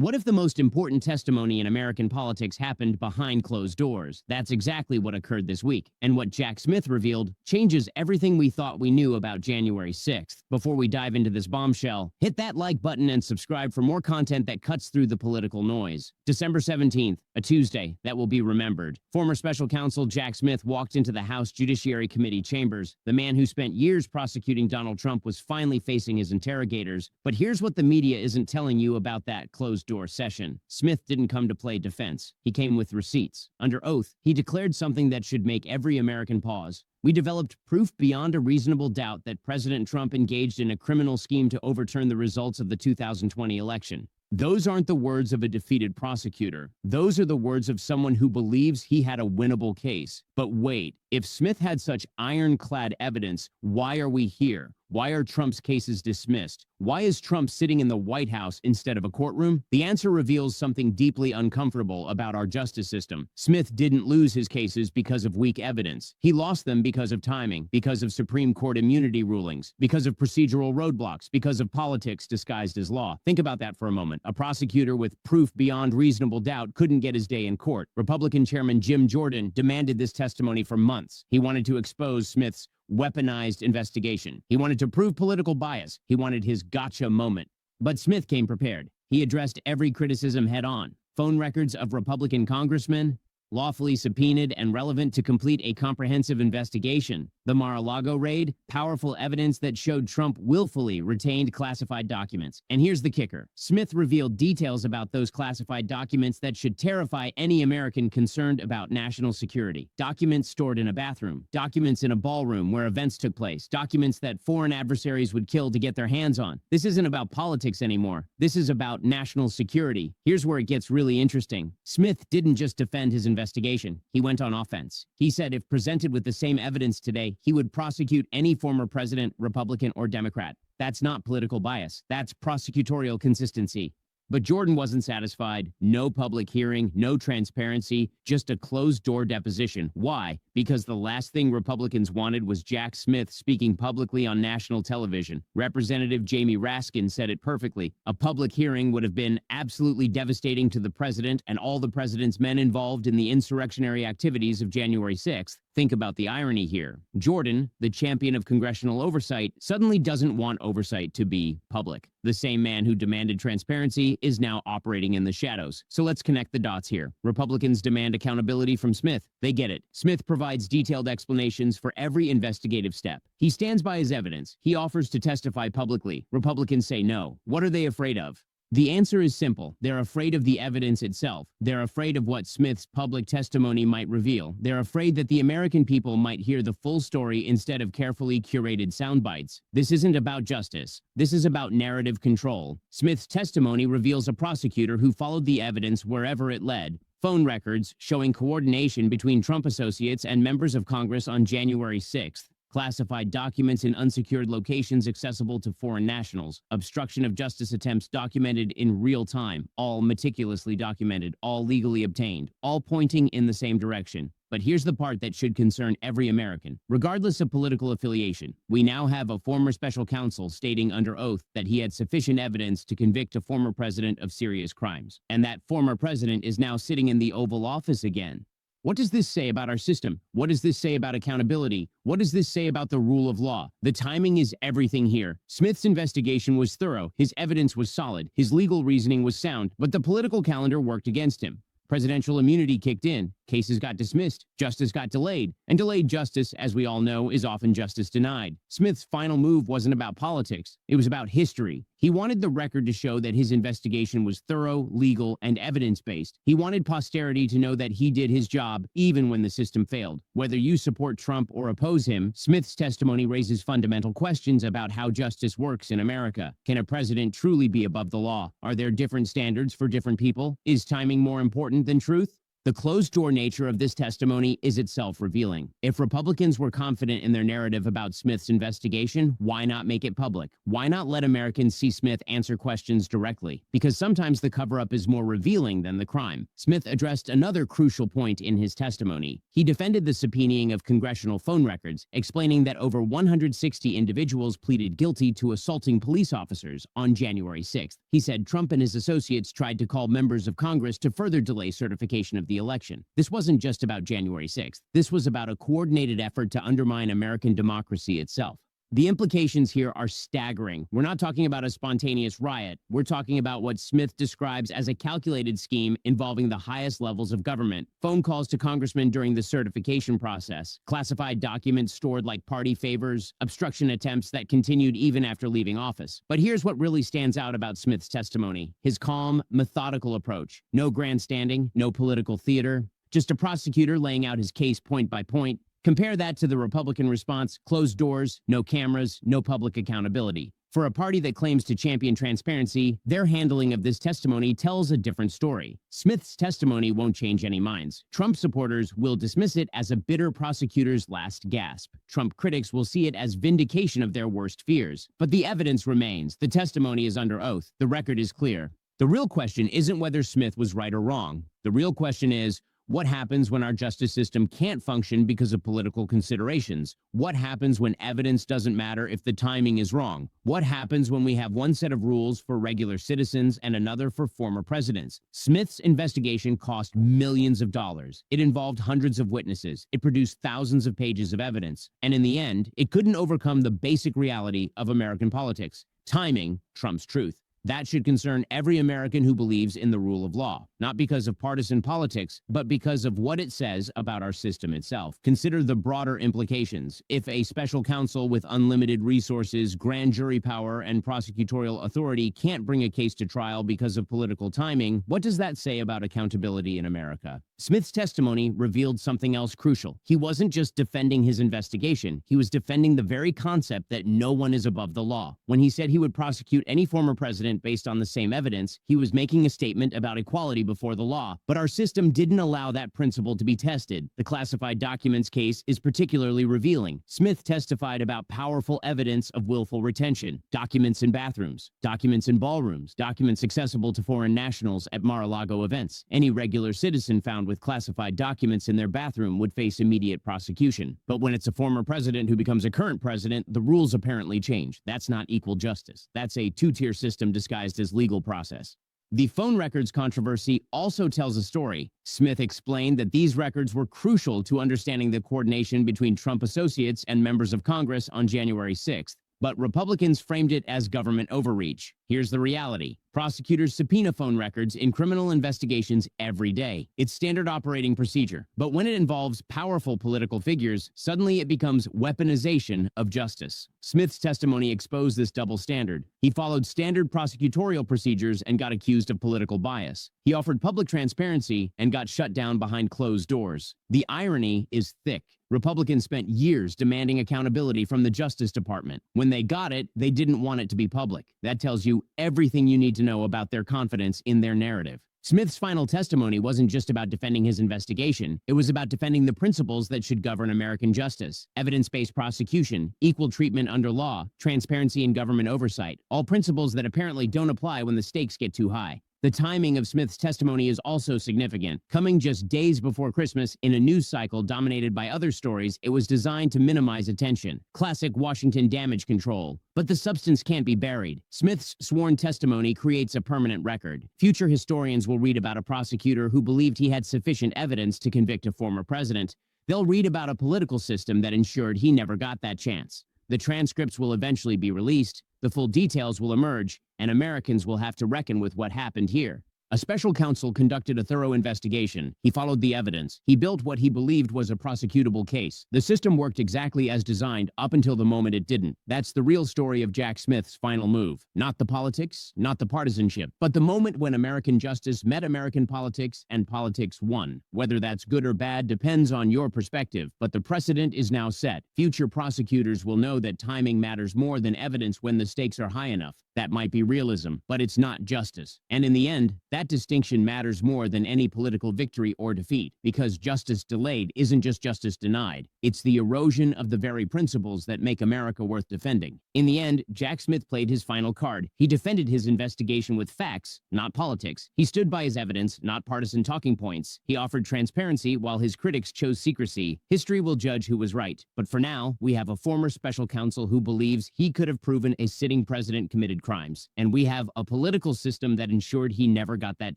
What if the most important testimony in American politics happened behind closed doors? That's exactly what occurred this week, and what Jack Smith revealed changes everything we thought we knew about January 6th. Before we dive into this bombshell, hit that like button and subscribe for more content that cuts through the political noise. December 17th, a Tuesday that will be remembered. Former special counsel Jack Smith walked into the House Judiciary Committee chambers. The man who spent years prosecuting Donald Trump was finally facing his interrogators. But here's what the media isn't telling you about that closed-door session. Smith didn't come to play defense. He came with receipts. Under oath, he declared something that should make every American pause. We developed proof beyond a reasonable doubt that President Trump engaged in a criminal scheme to overturn the results of the 2020 election. Those aren't the words of a defeated prosecutor. Those are the words of someone who believes he had a winnable case. But wait, if Smith had such ironclad evidence, why are we here? Why are Trump's cases dismissed? Why is Trump sitting in the White House instead of a courtroom? The answer reveals something deeply uncomfortable about our justice system. Smith didn't lose his cases because of weak evidence. He lost them because of timing, because of Supreme Court immunity rulings, because of procedural roadblocks, because of politics disguised as law. Think about that for a moment. A prosecutor with proof beyond reasonable doubt couldn't get his day in court. Republican Chairman Jim Jordan demanded this testimony for months. He wanted to expose Smith's weaponized investigation. He wanted to prove political bias. He wanted his gotcha moment. But Smith came prepared. He addressed every criticism head on. Phone records of Republican congressmen, lawfully subpoenaed and relevant to complete a comprehensive investigation. The Mar-a-Lago raid, powerful evidence that showed Trump willfully retained classified documents. And here's the kicker. Smith revealed details about those classified documents that should terrify any American concerned about national security. Documents stored in a bathroom, documents in a ballroom where events took place, documents that foreign adversaries would kill to get their hands on. This isn't about politics anymore. This is about national security. Here's where it gets really interesting. Smith didn't just defend his investigation. He went on offense. He said if presented with the same evidence today, he would prosecute any former president, Republican or Democrat. That's not political bias. That's prosecutorial consistency. But Jordan wasn't satisfied. No public hearing, no transparency, just a closed-door deposition. Why? Because the last thing Republicans wanted was Jack Smith speaking publicly on national television. Representative Jamie Raskin said it perfectly. A public hearing would have been absolutely devastating to the president and all the president's men involved in the insurrectionary activities of January 6th. Think about the irony here. Jordan, the champion of congressional oversight, suddenly doesn't want oversight to be public. The same man who demanded transparency is now operating in the shadows. So let's connect the dots here. Republicans demand accountability from Smith. They get it. Smith provides detailed explanations for every investigative step. He stands by his evidence. He offers to testify publicly. Republicans say no. What are they afraid of? The answer is simple. They're afraid of the evidence itself. They're afraid of what Smith's public testimony might reveal. They're afraid that the American people might hear the full story instead of carefully curated sound bites. This isn't about justice. This is about narrative control. Smith's testimony reveals a prosecutor who followed the evidence wherever it led. Phone records showing coordination between Trump associates and members of Congress on January 6th. Classified documents in unsecured locations accessible to foreign nationals, obstruction of justice attempts documented in real time, all meticulously documented, all legally obtained, all pointing in the same direction. But here's the part that should concern every American. Regardless of political affiliation, we now have a former special counsel stating under oath that he had sufficient evidence to convict a former president of serious crimes. And that former president is now sitting in the Oval Office again. What does this say about our system? What does this say about accountability? What does this say about the rule of law? The timing is everything here. Smith's investigation was thorough, his evidence was solid, his legal reasoning was sound, but the political calendar worked against him. Presidential immunity kicked in, cases got dismissed, justice got delayed, and delayed justice, as we all know, is often justice denied. Smith's final move wasn't about politics, it was about history. He wanted the record to show that his investigation was thorough, legal, and evidence-based. He wanted posterity to know that he did his job even when the system failed. Whether you support Trump or oppose him, Smith's testimony raises fundamental questions about how justice works in America. Can a president truly be above the law? Are there different standards for different people? Is timing more important than truth? The closed-door nature of this testimony is itself revealing. If Republicans were confident in their narrative about Smith's investigation, why not make it public? Why not let Americans see Smith answer questions directly? Because sometimes the cover-up is more revealing than the crime. Smith addressed another crucial point in his testimony. He defended the subpoenaing of congressional phone records, explaining that over 160 individuals pleaded guilty to assaulting police officers on January 6th. He said Trump and his associates tried to call members of Congress to further delay certification of the election. This wasn't just about January 6th. This was about a coordinated effort to undermine American democracy itself. The implications here are staggering. We're not talking about a spontaneous riot. We're talking about what Smith describes as a calculated scheme involving the highest levels of government. Phone calls to congressmen during the certification process, classified documents stored like party favors, obstruction attempts that continued even after leaving office. But here's what really stands out about Smith's testimony: his calm, methodical approach. No grandstanding, no political theater, just a prosecutor laying out his case point by point. Compare that to the Republican response: closed doors, no cameras, no public accountability. For a party that claims to champion transparency, their handling of this testimony tells a different story. Smith's testimony won't change any minds. Trump supporters will dismiss it as a bitter prosecutor's last gasp. Trump critics will see it as vindication of their worst fears. But the evidence remains. The testimony is under oath. The record is clear. The real question isn't whether Smith was right or wrong. The real question is, what happens when our justice system can't function because of political considerations? What happens when evidence doesn't matter if the timing is wrong? What happens when we have one set of rules for regular citizens and another for former presidents? Smith's investigation cost millions of dollars. It involved hundreds of witnesses. It produced thousands of pages of evidence. And in the end, it couldn't overcome the basic reality of American politics. Timing trumps truth. That should concern every American who believes in the rule of law, not because of partisan politics, but because of what it says about our system itself. Consider the broader implications. If a special counsel with unlimited resources, grand jury power, and prosecutorial authority can't bring a case to trial because of political timing, what does that say about accountability in America? Smith's testimony revealed something else crucial. He wasn't just defending his investigation. He was defending the very concept that no one is above the law. When he said he would prosecute any former president based on the same evidence, he was making a statement about equality before the law. But our system didn't allow that principle to be tested. The classified documents case is particularly revealing. Smith testified about powerful evidence of willful retention: documents in bathrooms, documents in ballrooms, documents accessible to foreign nationals at Mar-a-Lago events. Any regular citizen found with classified documents in their bathroom would face immediate prosecution. But when it's a former president who becomes a current president, the rules apparently change. That's not equal justice. That's a two-tier system disguised as legal process. The phone records controversy also tells a story. Smith explained that these records were crucial to understanding the coordination between Trump associates and members of Congress on January 6th. But Republicans framed it as government overreach. Here's the reality. Prosecutors subpoena phone records in criminal investigations every day. It's standard operating procedure. But when it involves powerful political figures, suddenly it becomes weaponization of justice. Smith's testimony exposed this double standard. He followed standard prosecutorial procedures and got accused of political bias. He offered public transparency and got shut down behind closed doors. The irony is thick. Republicans spent years demanding accountability from the Justice Department. When they got it, they didn't want it to be public. That tells you everything you need to know about their confidence in their narrative. Smith's final testimony wasn't just about defending his investigation. It was about defending the principles that should govern American justice: evidence-based prosecution, equal treatment under law, transparency in government oversight, all principles that apparently don't apply when the stakes get too high. The timing of Smith's testimony is also significant. Coming just days before Christmas in a news cycle dominated by other stories, it was designed to minimize attention. Classic Washington damage control. But the substance can't be buried. Smith's sworn testimony creates a permanent record. Future historians will read about a prosecutor who believed he had sufficient evidence to convict a former president. They'll read about a political system that ensured he never got that chance. The transcripts will eventually be released, the full details will emerge, and Americans will have to reckon with what happened here. A special counsel conducted a thorough investigation. He followed the evidence. He built what he believed was a prosecutable case. The system worked exactly as designed up until the moment it didn't. That's the real story of Jack Smith's final move. Not the politics, not the partisanship, but the moment when American justice met American politics and politics won. Whether that's good or bad depends on your perspective, but the precedent is now set. Future prosecutors will know that timing matters more than evidence when the stakes are high enough. That might be realism, but it's not justice. And in the end, that distinction matters more than any political victory or defeat, because justice delayed isn't just justice denied. It's the erosion of the very principles that make America worth defending. In the end, Jack Smith played his final card. He defended his investigation with facts, not politics. He stood by his evidence, not partisan talking points. He offered transparency while his critics chose secrecy. History will judge who was right. But for now, we have a former special counsel who believes he could have proven a sitting president committed crimes. And we have a political system that ensured he never got that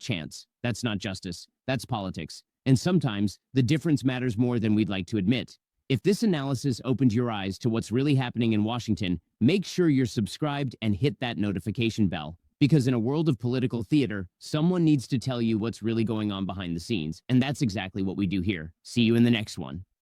chance. That's not justice. That's politics. And sometimes, the difference matters more than we'd like to admit. If this analysis opened your eyes to what's really happening in Washington, make sure you're subscribed and hit that notification bell. Because in a world of political theater, someone needs to tell you what's really going on behind the scenes. And that's exactly what we do here. See you in the next one.